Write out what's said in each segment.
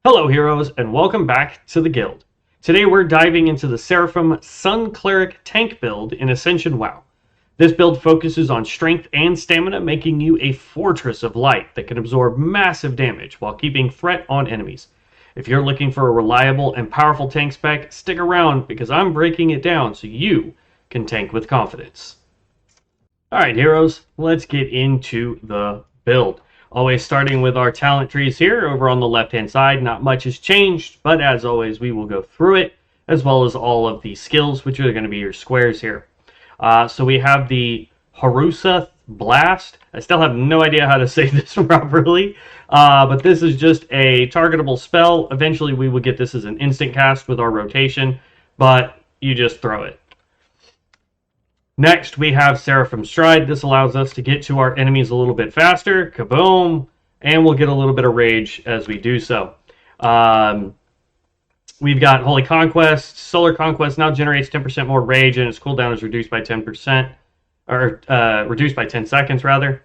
Hello heroes, and welcome back to the guild. Today we're diving into the Seraphim Sun Cleric tank build in Ascension WoW. This build focuses on strength and stamina, making you a fortress of light that can absorb massive damage while keeping threat on enemies. If you're looking for a reliable and powerful tank spec, stick around because I'm breaking it down so you can tank with confidence. Alright heroes, let's get into the build. Always starting with our talent trees here over on the left hand side. Not much has changed, but as always we will go through it, as well as all of the skills, which are going to be your squares here. So we have the Harusa Blast. I still have no idea how to say this properly, but this is just a targetable spell. Eventually we will get this as an instant cast with our rotation, but you just throw it. Next, we have Seraphim Stride. This allows us to get to our enemies a little bit faster. Kaboom! And we'll get a little bit of rage as we do so. We've got Holy Conquest. Solar Conquest now generates 10% more rage, and its cooldown is reduced by 10%. Or, reduced by 10 seconds, rather.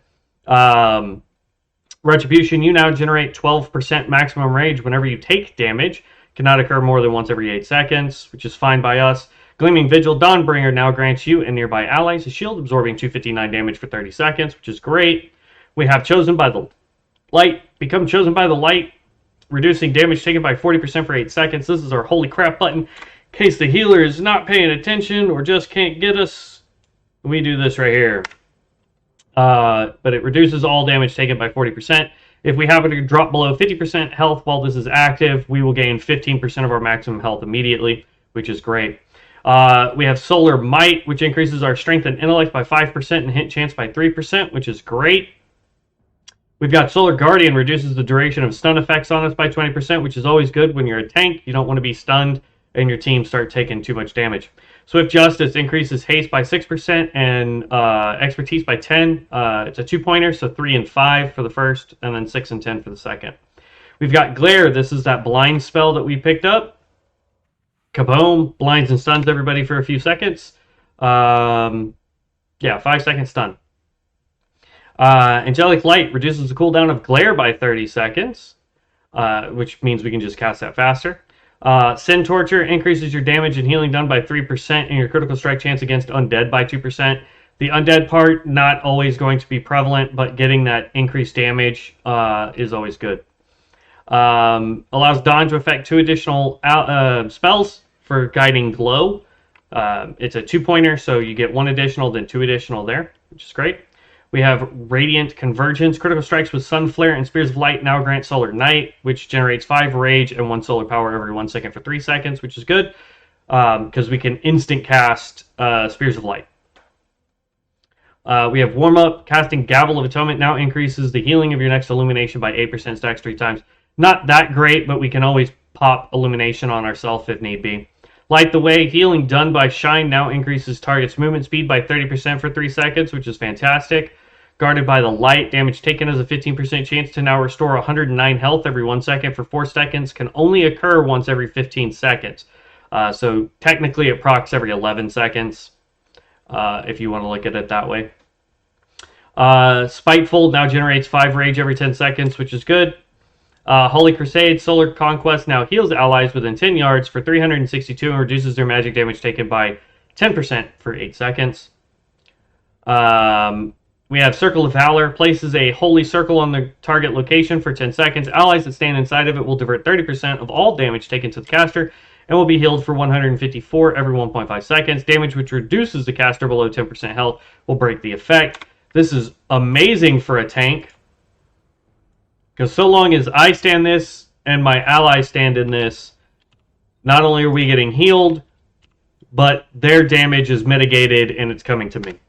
Retribution, you now generate 12% maximum rage whenever you take damage. Cannot occur more than once every 8 seconds, which is fine by us. Gleaming Vigil Dawnbringer now grants you and nearby allies a shield absorbing 259 damage for 30 seconds, which is great. We have Chosen by the Light. Become Chosen by the Light, reducing damage taken by 40% for 8 seconds. This is our holy crap button. In case the healer is not paying attention or just can't get us, we do this right here. But it reduces all damage taken by 40%. If we happen to drop below 50% health while this is active, we will gain 15% of our maximum health immediately, which is great. We have Solar Might, which increases our strength and intellect by 5% and hit chance by 3%, which is great. We've got Solar Guardian, reduces the duration of stun effects on us by 20%, which is always good when you're a tank. You don't want to be stunned and your team start taking too much damage. Swift Justice increases haste by 6% and expertise by 10. It's a 2-pointer, so 3 and 5 for the first, and then 6 and 10 for the second. We've got Glare. This is that blind spell that we picked up. Kaboom, blinds and stuns everybody for a few seconds. Yeah, 5-second stun. Angelic Light reduces the cooldown of Glare by 30 seconds, which means we can just cast that faster. Sin Torture increases your damage and healing done by 3% and your critical strike chance against undead by 2%. The undead part, not always going to be prevalent, but getting that increased damage is always good. Allows Dawn to affect 2 additional spells for Guiding Glow. It's a 2-pointer, so you get 1 additional, then 2 additional there, which is great. We have Radiant Convergence. Critical strikes with Sun Flare and Spears of Light now grant Solar Night, which generates 5 rage and 1 solar power every 1 second for 3 seconds, which is good, because we can instant cast Spears of Light. We have Warm Up. Casting Gavel of Atonement now increases the healing of your next illumination by 8%, stacks 3 times. Not that great, but we can always pop illumination on ourselves if need be. Light the Way. Healing done by Shine now increases target's movement speed by 30% for 3 seconds, which is fantastic. Guarded by the Light. Damage taken has a 15% chance to now restore 109 health every 1 second for 4 seconds. Can only occur once every 15 seconds. So technically it procs every 11 seconds, if you want to look at it that way. Spiteful now generates 5 rage every 10 seconds, which is good. Holy Crusade. Solar Conquest now heals allies within 10 yards for 362 and reduces their magic damage taken by 10% for 8 seconds. We have Circle of Valor. Places a holy circle on the target location for 10 seconds. Allies that stand inside of it will divert 30% of all damage taken to the caster and will be healed for 154 every 1.5 seconds. Damage which reduces the caster below 10% health will break the effect. This is amazing for a tank, because so long as I stand this and my allies stand in this, not only are we getting healed, but their damage is mitigated and it's coming to me.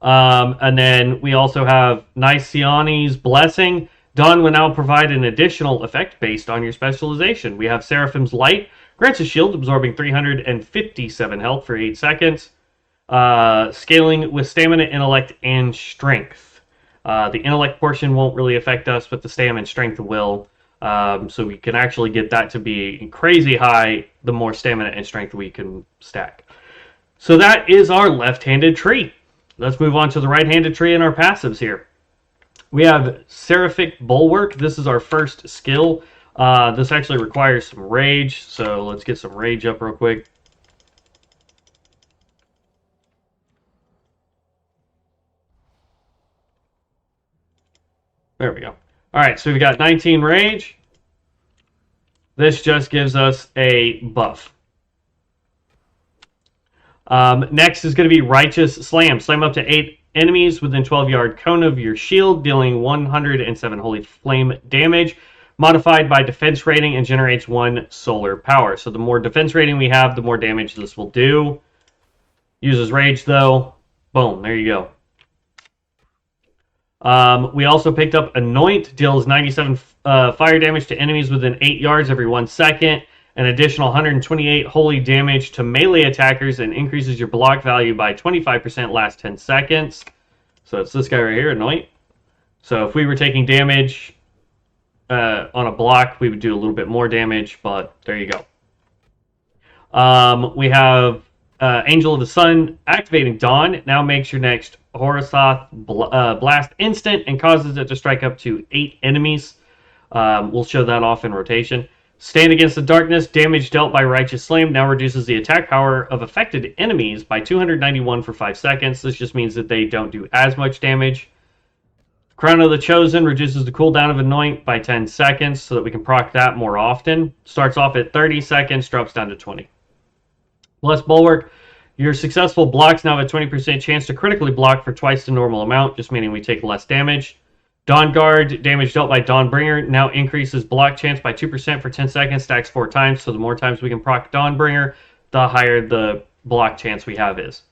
And then we also have Nyciani's Blessing. Dawn will now provide an additional effect based on your specialization. We have Seraphim's Light. Grants a shield absorbing 357 health for 8 seconds. Scaling with stamina, intellect, and strength. The intellect portion won't really affect us, but the stamina and strength will. So we can actually get that to be crazy high the more stamina and strength we can stack. So that is our left-handed tree. Let's move on to the right-handed tree in our passives here. We have Seraphim Bulwark. This is our first skill. This actually requires some rage, so let's get some rage up real quick. There we go. All right, so we've got 19 rage. This just gives us a buff. Next is going to be Righteous Slam. Slam up to 8 enemies within 12-yard cone of your shield, dealing 107 Holy Flame damage, modified by defense rating, and generates 1 solar power. So the more defense rating we have, the more damage this will do. Uses rage, though. Boom, there you go. We also picked up Anoint, deals 97 fire damage to enemies within 8 yards every 1 second, an additional 128 holy damage to melee attackers, and increases your block value by 25% last 10 seconds. So it's this guy right here, Anoint. So if we were taking damage on a block, we would do a little bit more damage, but there you go. We have Angel of the Sun, activating Dawn. Now makes your next Horosoth blast instant and causes it to strike up to 8 enemies. We'll show that off in rotation. Stand Against the Darkness, damage dealt by Righteous Slam now reduces the attack power of affected enemies by 291 for 5 seconds. This just means that they don't do as much damage. Crown of the Chosen reduces the cooldown of Anoint by 10 seconds so that we can proc that more often. Starts off at 30 seconds, drops down to 20. Blessed Bulwark, your successful blocks now have a 20% chance to critically block for twice the normal amount, just meaning we take less damage. Dawn Guard, damage dealt by Dawnbringer, now increases block chance by 2% for 10 seconds, stacks 4 times, so the more times we can proc Dawnbringer, the higher the block chance we have is.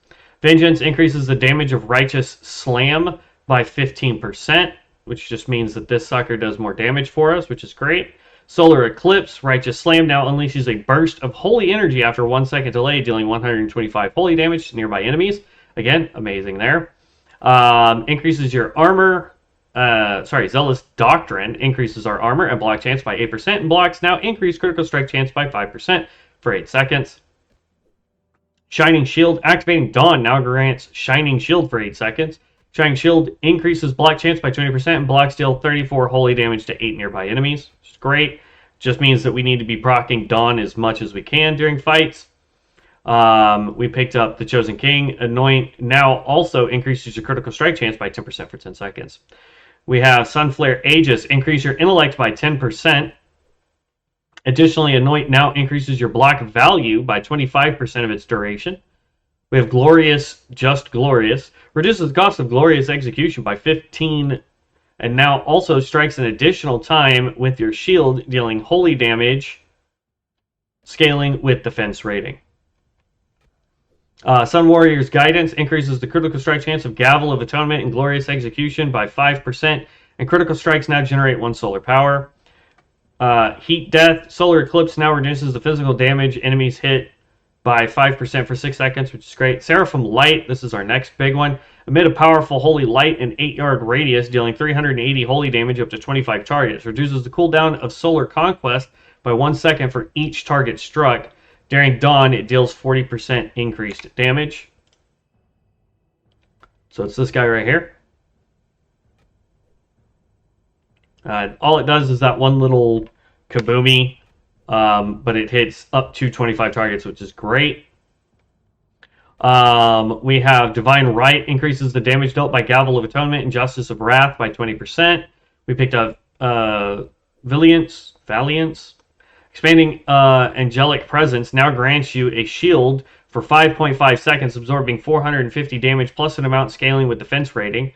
Vengeance increases the damage of Righteous Slam by 15%, which just means that this sucker does more damage for us, which is great. Solar Eclipse, Righteous Slam now unleashes a burst of holy energy after 1 second delay, dealing 125 holy damage to nearby enemies. Again, amazing there. Increases your armor. Zealous Doctrine increases our armor and block chance by 8%, and blocks now increase critical strike chance by 5% for 8 seconds. Shining Shield, activating Dawn now grants Shining Shield for 8 seconds. Shining Shield increases block chance by 20%, and blocks deal 34 holy damage to 8 nearby enemies, which is great. Just means that we need to be proccing Dawn as much as we can during fights. We picked up the Chosen King. Anoint now also increases your critical strike chance by 10% for 10 seconds. We have Sunflare Aegis, increase your intellect by 10%. Additionally, Anoint now increases your block value by 25% of its duration. We have Glorious, Just Glorious, reduces the cost of Glorious Execution by 15, and now also strikes an additional time with your shield, dealing holy damage, scaling with defense rating. Sun Warrior's Guidance increases the critical strike chance of Gavel of Atonement and Glorious Execution by 5%, and critical strikes now generate 1 solar power. Heat Death, Solar Eclipse now reduces the physical damage enemies hit by 5% for 6 seconds, which is great. Seraphim Light, this is our next big one. Emit a powerful holy light in 8-yard radius, dealing 380 holy damage up to 25 targets. Reduces the cooldown of Solar Conquest by 1 second for each target struck. During Dawn, it deals 40% increased damage. So it's this guy right here. All it does is that one little kaboomy, but it hits up to 25 targets, which is great. We have Divine Right, increases the damage dealt by Gavel of Atonement and Justice of Wrath by 20%. We picked up Valiance. Expanding Angelic Presence now grants you a shield for 5.5 seconds, absorbing 450 damage plus an amount scaling with defense rating.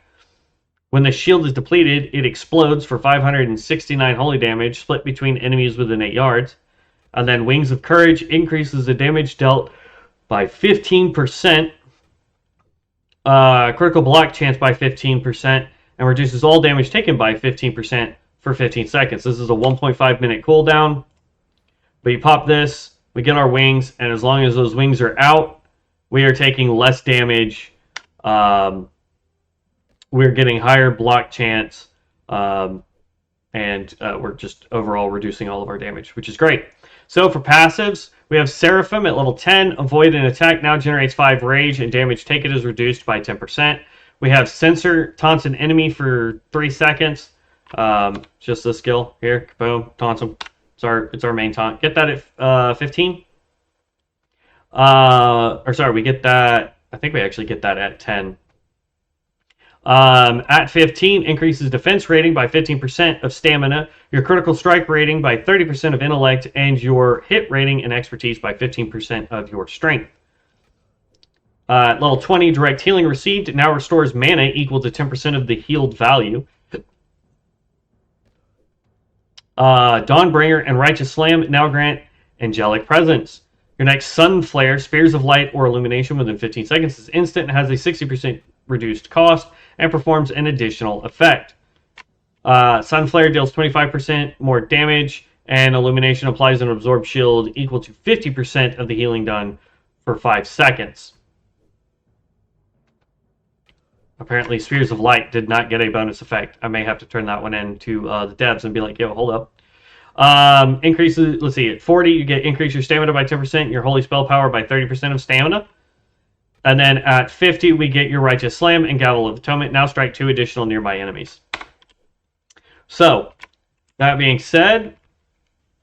When the shield is depleted, it explodes for 569 holy damage, split between enemies within 8 yards. And then Wings of Courage increases the damage dealt by 15%, critical block chance by 15%, and reduces all damage taken by 15% for 15 seconds. This is a 1.5 minute cooldown. But you pop this, we get our wings, and as long as those wings are out, we are taking less damage. We're getting higher block chance, and and we're just overall reducing all of our damage, which is great. So for passives, we have Seraphim at level 10. Avoid an attack now generates 5 rage, and damage taken is reduced by 10%. We have Censor, taunts an enemy for 3 seconds. Just the skill here. Boom, taunts them. It's our main taunt. Get that at 15. Or sorry, we get that. I think we actually get that at 10. At 15, increases defense rating by 15% of stamina, your critical strike rating by 30% of intellect, and your hit rating and expertise by 15% of your strength. Level 20, direct healing received now restores mana equal to 10% of the healed value. Dawnbringer and Righteous Slam now grant angelic presence. Your next Sun Flare, Spears of Light, or Illumination within 15 seconds is instant and has a 60% reduced cost and performs an additional effect. Sun Flare deals 25% more damage, and Illumination applies an absorbed shield equal to 50% of the healing done for 5 seconds. Apparently, Spears of Light did not get a bonus effect. I may have to turn that one in to the devs and be like, yo, hold up. Increases, let's see, at 40, you get increase your stamina by 10%, your holy spell power by 30% of stamina. And then at 50, we get your Righteous Slam and Gavel of Atonement. Now strike 2 additional nearby enemies. So, that being said,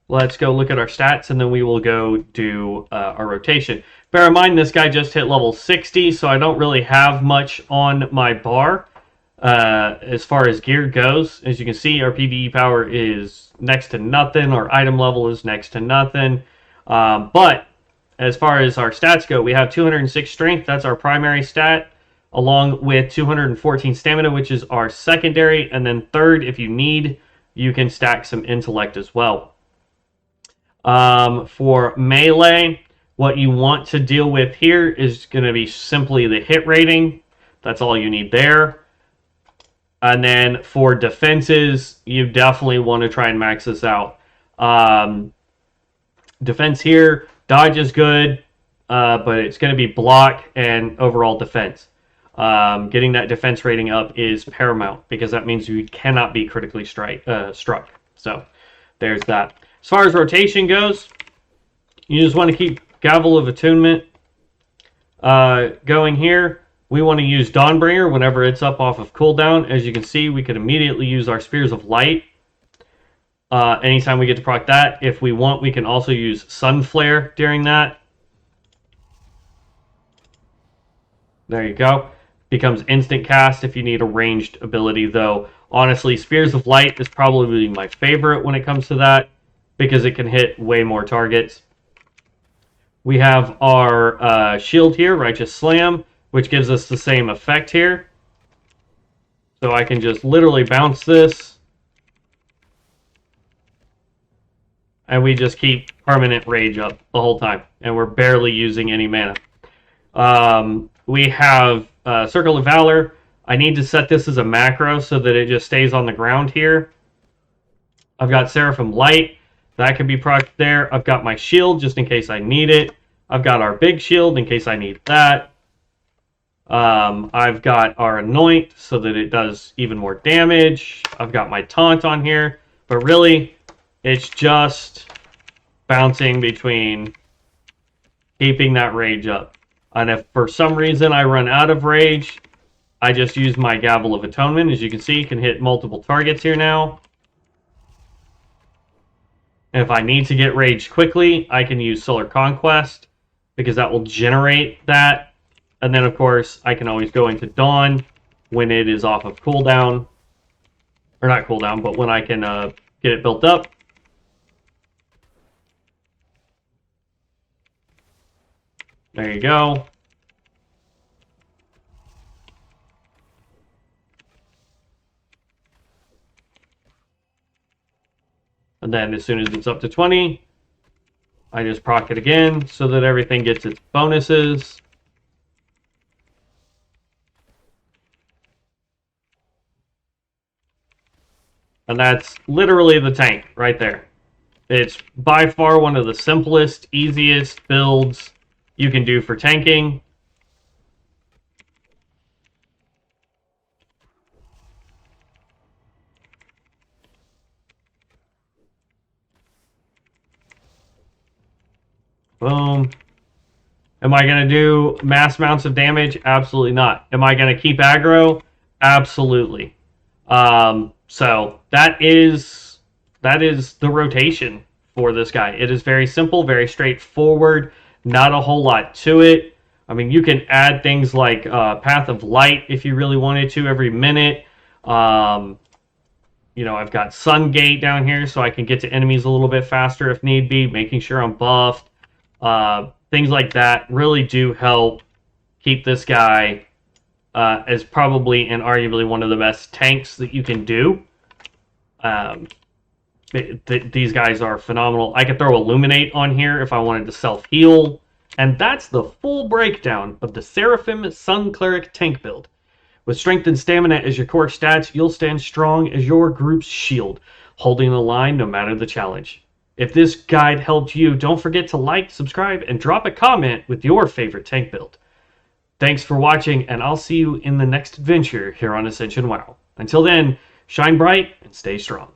let's go look at our stats, and then we will go do our rotation. Bear in mind, this guy just hit level 60, so I don't really have much on my bar as far as gear goes. As you can see, our PvE power is next to nothing. Our item level is next to nothing. But as far as our stats go, we have 206 strength. That's our primary stat, along with 214 stamina, which is our secondary. And then third, if you need, you can stack some intellect as well. For melee, what you want to deal with here is going to be simply the hit rating. That's all you need there. And then for defenses, you definitely want to try and max this out. Defense here, dodge is good, but it's going to be block and overall defense. Getting that defense rating up is paramount, because that means you cannot be critically struck. So there's that. As far as rotation goes, you just want to keep Gavel of Attunement going here. We want to use Dawnbringer whenever it's up off of cooldown. As you can see, we could immediately use our Spears of Light anytime we get to proc that. If we want, we can also use Sun Flare during that. There you go. Becomes instant cast if you need a ranged ability, though. Honestly, Spears of Light is probably my favorite when it comes to that, because it can hit way more targets. We have our shield here, Righteous Slam, which gives us the same effect here. So I can just literally bounce this, and we just keep permanent rage up the whole time, and we're barely using any mana. We have Circle of Valor. I need to set this as a macro so that it just stays on the ground here. I've got Seraphim Light. That can be procced there. I've got my shield just in case I need it. I've got our big shield in case I need that. I've got our Anoint so that it does even more damage. I've got my Taunt on here. But really, it's just bouncing between keeping that rage up. And if for some reason I run out of rage, I just use my Gavel of Atonement. As you can see, you can hit multiple targets here now. And if I need to get rage quickly, I can use Solar Conquest, because that will generate that. And then, of course, I can always go into Dawn when it is off of cooldown. Or not cooldown, but when I can get it built up. There you go. And then as soon as it's up to 20, I just proc it again so that everything gets its bonuses. And that's literally the tank right there. It's by far one of the simplest, easiest builds you can do for tanking. Boom. Am I going to do mass amounts of damage? Absolutely not. Am I going to keep aggro? Absolutely. So that is the rotation for this guy. It is very simple, very straightforward, not a whole lot to it. I mean, you can add things like Path of Light if you really wanted to every minute. You know, I've got Sun Gate down here so I can get to enemies a little bit faster if need be, making sure I'm buffed. Things like that really do help keep this guy as probably and arguably one of the best tanks that you can do. These guys are phenomenal. I could throw Illuminate on here if I wanted to self-heal. And that's the full breakdown of the Seraphim Sun Cleric tank build. With strength and stamina as your core stats, you'll stand strong as your group's shield, holding the line no matter the challenge. If this guide helped you, don't forget to like, subscribe, and drop a comment with your favorite tank build. Thanks for watching, and I'll see you in the next adventure here on Ascension WoW. Until then, shine bright and stay strong.